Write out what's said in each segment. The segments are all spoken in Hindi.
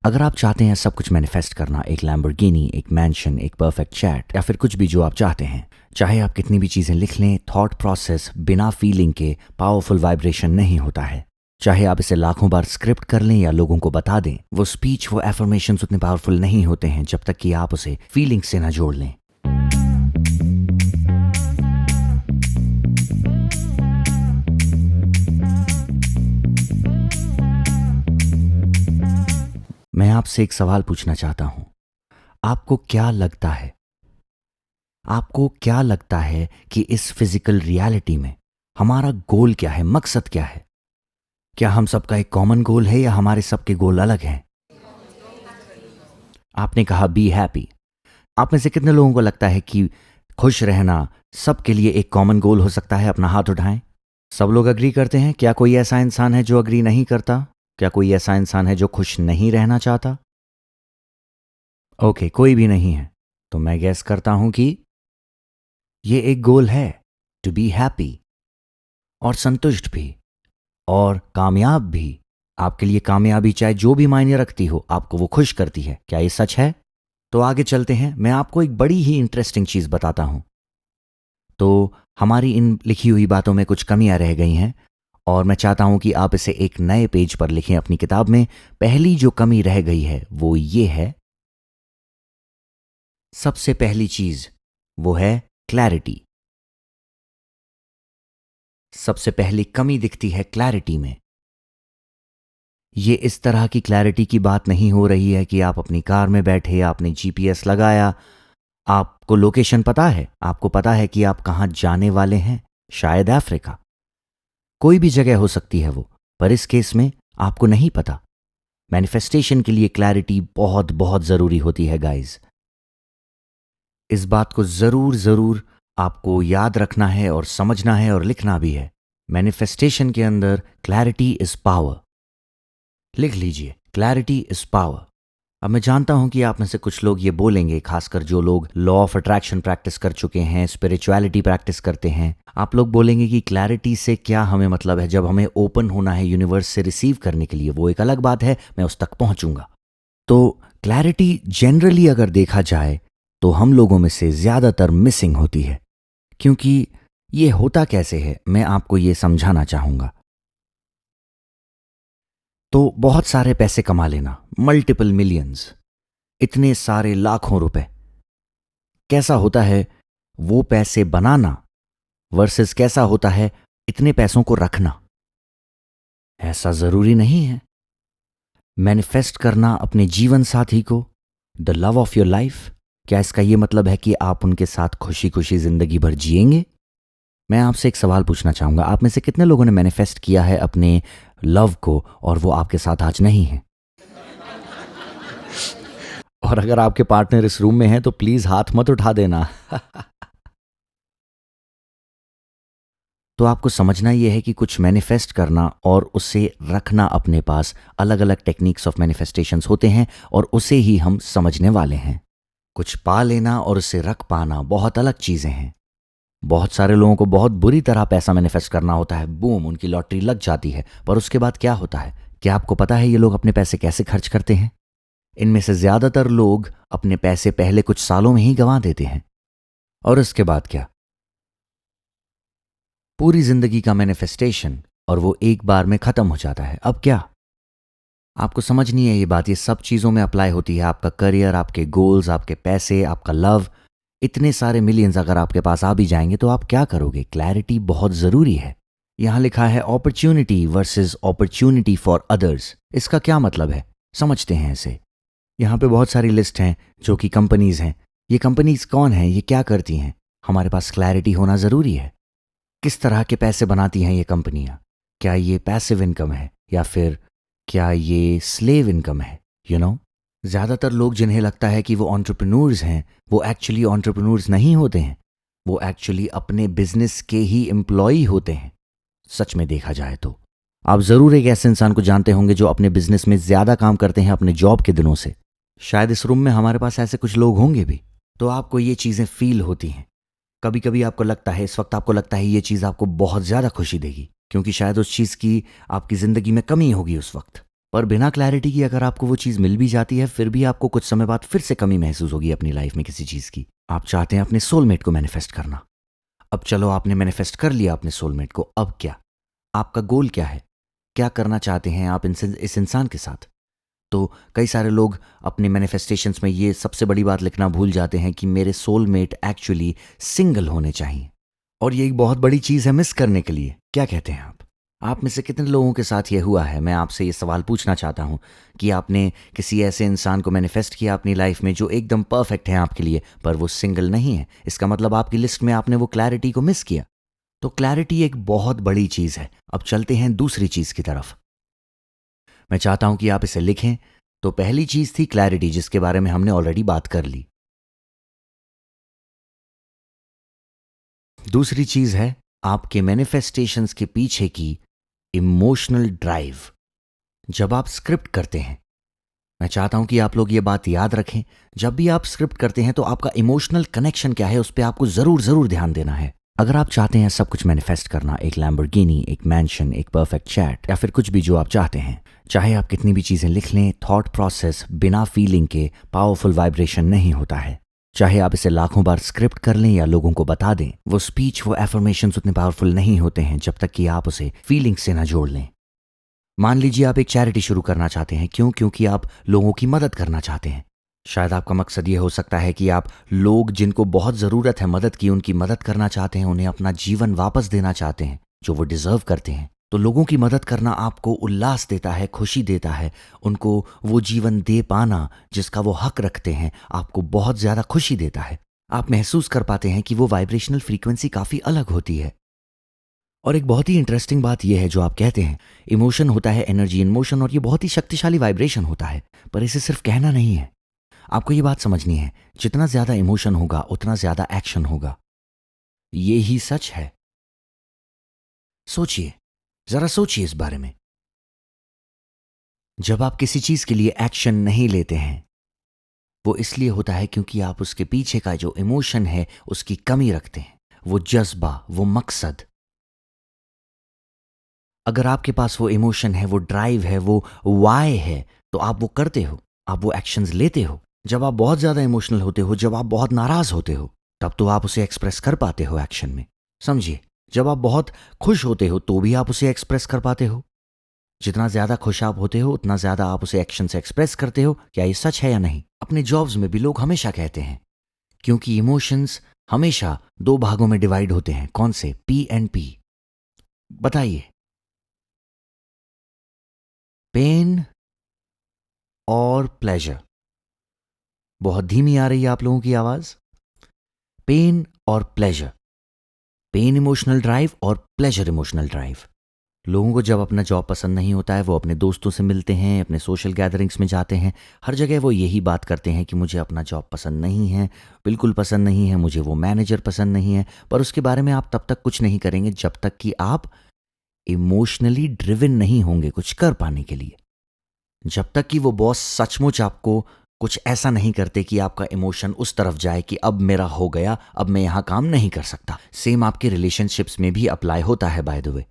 अगर आप चाहते हैं सब कुछ मैनिफेस्ट करना, एक लैम्बोर्गिनी, एक मैंशन, एक परफेक्ट चैट या फिर कुछ भी जो आप चाहते हैं, चाहे आप कितनी भी चीज़ें लिख लें, थॉट प्रोसेस बिना फीलिंग के पावरफुल वाइब्रेशन नहीं होता है। चाहे आप इसे लाखों बार स्क्रिप्ट कर लें या लोगों को बता दें, वो स्पीच, वो एफर्मेशंस उतने पावरफुल नहीं होते हैं जब तक कि आप उसे फीलिंग से ना जोड़ लें। मैं आपसे एक सवाल पूछना चाहता हूं। आपको क्या लगता है, कि इस फिजिकल रियलिटी में हमारा गोल क्या है, मकसद क्या है? क्या हम सबका एक कॉमन गोल है या हमारे सबके गोल अलग हैं? आपने कहा बी हैप्पी। आप में से कितने लोगों को लगता है कि खुश रहना सबके लिए एक कॉमन गोल हो सकता है? अपना हाथ उठाएं। सब लोग अग्री करते हैं? क्या कोई ऐसा इंसान है जो अग्री नहीं करता? क्या कोई ऐसा इंसान है जो खुश नहीं रहना चाहता? ओके, कोई भी नहीं है। तो मैं गैस करता हूं कि ये एक गोल है, टू बी हैप्पी, और संतुष्ट भी और कामयाब भी। आपके लिए कामयाबी चाहे जो भी मायने रखती हो, आपको वो खुश करती है। क्या ये सच है? तो आगे चलते हैं, मैं आपको एक बड़ी ही इंटरेस्टिंग चीज बताता हूं। तो हमारी इन लिखी हुई बातों में कुछ कमियां रह गई हैं और मैं चाहता हूं कि आप इसे एक नए पेज पर लिखें अपनी किताब में। पहली जो कमी रह गई है वो ये है, सबसे पहली चीज वो है क्लैरिटी। सबसे पहली कमी दिखती है क्लैरिटी में। ये इस तरह की क्लैरिटी की बात नहीं हो रही है कि आप अपनी कार में बैठे, आपने जीपीएस लगाया, आपको लोकेशन पता है, आपको पता है कि आप कहां जाने वाले हैं, शायद अफ्रीका, कोई भी जगह हो सकती है वो, पर इस केस में आपको नहीं पता। मैनिफेस्टेशन के लिए क्लैरिटी बहुत बहुत जरूरी होती है गाइस। इस बात को जरूर जरूर आपको याद रखना है और समझना है और लिखना भी है। मैनिफेस्टेशन के अंदर क्लैरिटी इज पावर। लिख लीजिए, क्लैरिटी इज पावर। अब मैं जानता हूं कि आप में से कुछ लोग ये बोलेंगे, खासकर जो लोग लॉ ऑफ अट्रैक्शन प्रैक्टिस कर चुके हैं, स्पिरिचुअलिटी प्रैक्टिस करते हैं, आप लोग बोलेंगे कि क्लैरिटी से क्या हमें मतलब है, जब हमें ओपन होना है यूनिवर्स से रिसीव करने के लिए। वो एक अलग बात है, मैं उस तक पहुंचूंगा। तो क्लैरिटी जनरली अगर देखा जाए तो हम लोगों में से ज्यादातर मिसिंग होती है। क्योंकि ये होता कैसे है, मैं आपको ये समझाना चाहूंगा। तो बहुत सारे पैसे कमा लेना, मल्टीपल मिलियंस, इतने सारे लाखों रुपए, कैसा होता है वो पैसे बनाना वर्सेस कैसा होता है इतने पैसों को रखना? ऐसा जरूरी नहीं है। मैनिफेस्ट करना अपने जीवन साथी को, the love of your life, क्या इसका यह मतलब है कि आप उनके साथ खुशी खुशी जिंदगी भर जिएंगे? मैं आपसे एक सवाल पूछना चाहूंगा, आप में से कितने लोगों ने मैनिफेस्ट किया है अपने लव को और वो आपके साथ आज नहीं है? और अगर आपके पार्टनर इस रूम में हैं तो प्लीज हाथ मत उठा देना। तो आपको समझना यह है कि कुछ मैनिफेस्ट करना और उसे रखना अपने पास अलग अलग टेक्निक्स ऑफ मैनिफेस्टेशंस होते हैं और उसे ही हम समझने वाले हैं। कुछ पा लेना और उसे रख पाना बहुत अलग चीजें हैं। बहुत सारे लोगों को बहुत बुरी तरह पैसा मैनिफेस्ट करना होता है, बूम, उनकी लॉटरी लग जाती है, पर उसके बाद क्या होता है? क्या आपको पता है ये लोग अपने पैसे कैसे खर्च करते हैं? इनमें से ज्यादातर लोग अपने पैसे पहले कुछ सालों में ही गंवा देते हैं और उसके बाद क्या? पूरी जिंदगी का मैनिफेस्टेशन और वो एक बार में खत्म हो जाता है। अब क्या? आपको समझनी है ये बात, ये सब चीजों में अप्लाई होती है। आपका करियर, आपके गोल्स, आपके पैसे, आपका लव, इतने सारे मिलियंस अगर आपके पास आ भी जाएंगे तो आप क्या करोगे? क्लैरिटी बहुत जरूरी है। यहां लिखा है opportunity versus opportunity for others. इसका क्या मतलब है, समझते हैं इसे। यहां पे बहुत सारी लिस्ट हैं जो कि कंपनीज हैं। ये कंपनीज कौन हैं, ये क्या करती हैं? हमारे पास क्लैरिटी होना जरूरी है। किस तरह के पैसे बनाती हैं ये कंपनियां? क्या ये पैसिव इनकम है या फिर क्या ये स्लेव इनकम है? ज्यादातर लोग जिन्हें लगता है कि वो एंटरप्रेन्योर्स हैं, वो एक्चुअली एंटरप्रेन्योर्स नहीं होते हैं। वो एक्चुअली अपने बिजनेस के ही एम्प्लॉय होते हैं। सच में देखा जाए तो आप जरूर एक ऐसे इंसान को जानते होंगे जो अपने बिजनेस में ज्यादा काम करते हैं अपने जॉब के दिनों से। शायद इस रूम में हमारे पास ऐसे कुछ लोग होंगे भी। तो आपको ये चीजें फील होती हैं। कभी कभी आपको लगता है, इस वक्त आपको लगता है ये चीज आपको बहुत ज्यादा खुशी देगी, क्योंकि शायद उस चीज की आपकी जिंदगी में कमी होगी उस वक्त। पर बिना क्लैरिटी की अगर आपको वो चीज़ मिल भी जाती है, फिर भी आपको कुछ समय बाद फिर से कमी महसूस होगी अपनी लाइफ में किसी चीज़ की। आप चाहते हैं अपने सोलमेट को मैनिफेस्ट करना। अब चलो, आपने मैनिफेस्ट कर लिया अपने सोलमेट को, अब क्या? आपका गोल क्या है? क्या करना चाहते हैं आप इस इंसान के साथ? तो कई सारे लोग अपने मैनिफेस्टेशंस में ये सबसे बड़ी बात लिखना भूल जाते हैं कि मेरे सोलमेट एक्चुअली सिंगल होने चाहिए। और ये एक बहुत बड़ी चीज़ है मिस करने के लिए। क्या कहते हैं आप में से कितने लोगों के साथ ये हुआ है? मैं आपसे ये सवाल पूछना चाहता हूँ कि आपने किसी ऐसे इंसान को मैनिफेस्ट किया अपनी लाइफ में जो एकदम परफेक्ट है आपके लिए, पर वो सिंगल नहीं है। इसका मतलब आपकी लिस्ट में आपने वो क्लैरिटी को मिस किया। तो क्लैरिटी एक बहुत बड़ी चीज़ है। अब चलते हैं दूसरी चीज़ की तरफ। मैं चाहता हूं कि आप इसे लिखें। तो पहली चीज थी क्लैरिटी, जिसके बारे में हमने ऑलरेडी बात कर ली। दूसरी चीज है आपके मैनिफेस्टेशंस के पीछे की इमोशनल ड्राइव। जब आप स्क्रिप्ट करते हैं, मैं चाहता हूं कि आप लोग ये बात याद रखें, जब भी आप स्क्रिप्ट करते हैं तो आपका इमोशनल कनेक्शन क्या है उस पर आपको जरूर जरूर ध्यान देना है। अगर आप चाहते हैं सब कुछ मैनिफेस्ट करना, एक लैम्बोर्गिनी, एक मैंशन, एक परफेक्ट चैट, या फिर कुछ भी जो आप चाहते हैं, चाहे आप कितनी भी चीजें लिख लें, थॉट प्रोसेस बिना फीलिंग के पावरफुल वाइब्रेशन नहीं होता है। चाहे आप इसे लाखों बार स्क्रिप्ट कर लें या लोगों को बता दें, वो स्पीच, वो एफर्मेशंस उतने पावरफुल नहीं होते हैं जब तक कि आप उसे फीलिंग से ना जोड़ लें। मान लीजिए आप एक चैरिटी शुरू करना चाहते हैं। क्यों? क्योंकि आप लोगों की मदद करना चाहते हैं। शायद आपका मकसद ये हो सकता है कि आप लोग जिनको बहुत ज़रूरत है मदद की, उनकी मदद करना चाहते हैं, उन्हें अपना जीवन वापस देना चाहते हैं जो वो डिज़र्व करते हैं। तो लोगों की मदद करना आपको उल्लास देता है, खुशी देता है। उनको वो जीवन दे पाना जिसका वो हक रखते हैं आपको बहुत ज़्यादा खुशी देता है। आप महसूस कर पाते हैं कि वो वाइब्रेशनल फ्रीक्वेंसी काफ़ी अलग होती है। और एक बहुत ही इंटरेस्टिंग बात यह है जो आप कहते हैं, इमोशन होता है एनर्जी इन मोशन, और ये बहुत ही शक्तिशाली वाइब्रेशन होता है। पर इसे सिर्फ कहना नहीं है, आपको ये बात समझनी है, जितना ज्यादा इमोशन होगा उतना ज्यादा एक्शन होगा। ये ही सच है। सोचिए, जरा सोचिए इस बारे में। जब आप किसी चीज के लिए एक्शन नहीं लेते हैं, वो इसलिए होता है क्योंकि आप उसके पीछे का जो इमोशन है उसकी कमी रखते हैं, वो जज्बा, वो मकसद। अगर आपके पास वो इमोशन है, वो ड्राइव है, वो वाई है, तो आप वो करते हो, आप वो एक्शंस लेते हो। जब आप बहुत ज्यादा इमोशनल होते हो, जब आप बहुत नाराज होते हो, तब तो आप उसे एक्सप्रेस कर पाते हो एक्शन में। समझिए, जब आप बहुत खुश होते हो तो भी आप उसे एक्सप्रेस कर पाते हो। जितना ज्यादा खुश आप होते हो उतना ज्यादा आप उसे एक्शन से एक्सप्रेस करते हो। क्या ये सच है या नहीं? अपने जॉब्स में भी लोग हमेशा कहते हैं, क्योंकि इमोशंस हमेशा दो भागों में डिवाइड होते हैं। कौन से? P and P. बताइए। पेन और प्लेजर। बहुत धीमी आ रही है आप लोगों की आवाज। पेन और प्लेजर। पेन इमोशनल ड्राइव और प्लेजर इमोशनल ड्राइव। लोगों को जब अपना जॉब पसंद नहीं होता है, वो अपने दोस्तों से मिलते हैं, अपने सोशल गैदरिंग्स में जाते हैं, हर जगह वो यही बात करते हैं कि मुझे अपना जॉब पसंद नहीं है, बिल्कुल पसंद नहीं है, मुझे वो मैनेजर पसंद नहीं है। पर उसके बारे में आप तब तक कुछ नहीं करेंगे जब तक कि आप इमोशनली ड्रिवन नहीं होंगे कुछ कर पाने के लिए। जब तक कि वो बॉस सचमुच आपको कुछ ऐसा नहीं करते कि आपका इमोशन उस तरफ जाए कि अब मेरा हो गया, अब मैं यहां काम नहीं कर सकता। सेम आपके रिलेशनशिप्स में भी अप्लाई होता है बाय द वे।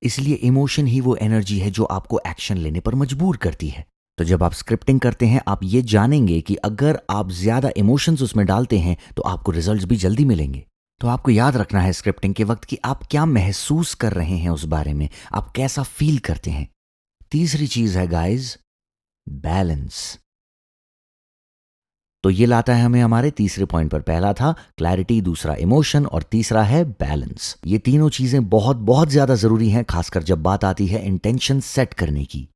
इसलिए इमोशन ही वो एनर्जी है जो आपको एक्शन लेने पर मजबूर करती है। तो जब आप स्क्रिप्टिंग करते हैं, आप ये जानेंगे कि अगर आप ज्यादा इमोशंस उसमें डालते हैं तो आपको रिजल्ट्स भी जल्दी मिलेंगे। तो आपको याद रखना है स्क्रिप्टिंग के वक्त कि आप क्या महसूस कर रहे हैं उस बारे में, आप कैसा फील करते हैं। तीसरी चीज है गाइस, बैलेंस। तो ये लाता है हमें हमारे तीसरे पॉइंट पर। पहला था क्लैरिटी, दूसरा इमोशन, और तीसरा है बैलेंस। ये तीनों चीजें बहुत बहुत ज्यादा जरूरी हैं, खासकर जब बात आती है इंटेंशन सेट करने की,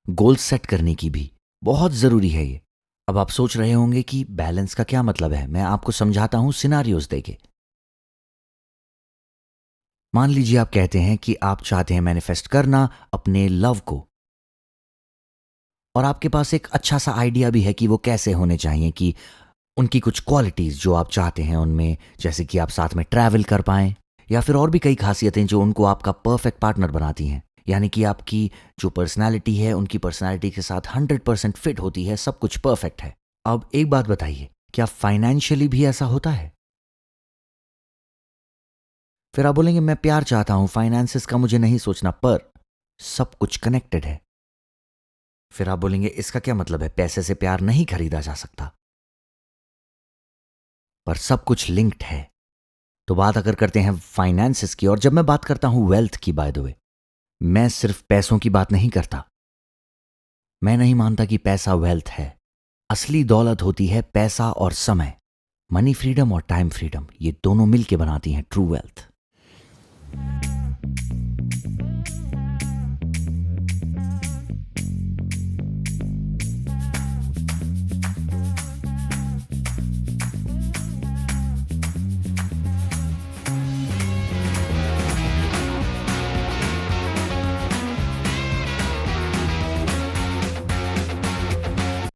गोल सेट करने की भी बहुत जरूरी है ये। अब आप सोच रहे होंगे कि बैलेंस का क्या मतलब है। मैं आपको समझाता हूं सिनारियोज देके। मान लीजिए आप कहते हैं कि आप चाहते हैं मैनिफेस्ट करना अपने लव को, और आपके पास एक अच्छा सा आइडिया भी है कि वो कैसे होने चाहिए, कि उनकी कुछ क्वालिटीज जो आप चाहते हैं उनमें, जैसे कि आप साथ में ट्रैवल कर पाएं, या फिर और भी कई खासियतें जो उनको आपका परफेक्ट पार्टनर बनाती हैं। यानी कि आपकी जो पर्सनालिटी है उनकी पर्सनालिटी के साथ 100% फिट होती है, सब कुछ परफेक्ट है। अब एक बात बताइए, क्या फाइनेंशियली भी ऐसा होता है? फिर आप बोलेंगे मैं प्यार चाहता हूं, फाइनेंसिस का मुझे नहीं सोचना, पर सब कुछ कनेक्टेड है। फिर आप बोलेंगे इसका क्या मतलब है, पैसे से प्यार नहीं खरीदा जा सकता। पर सब कुछ लिंक्ड है। तो बात अगर करते हैं फाइनेंसेस की, और जब मैं बात करता हूं वेल्थ की, बाय द वे, मैं सिर्फ पैसों की बात नहीं करता। मैं नहीं मानता कि पैसा वेल्थ है। असली दौलत होती है पैसा और समय। मनी फ्रीडम और टाइम फ्रीडम, ये दोनों मिलके बनाती हैं ट्रू वेल्थ।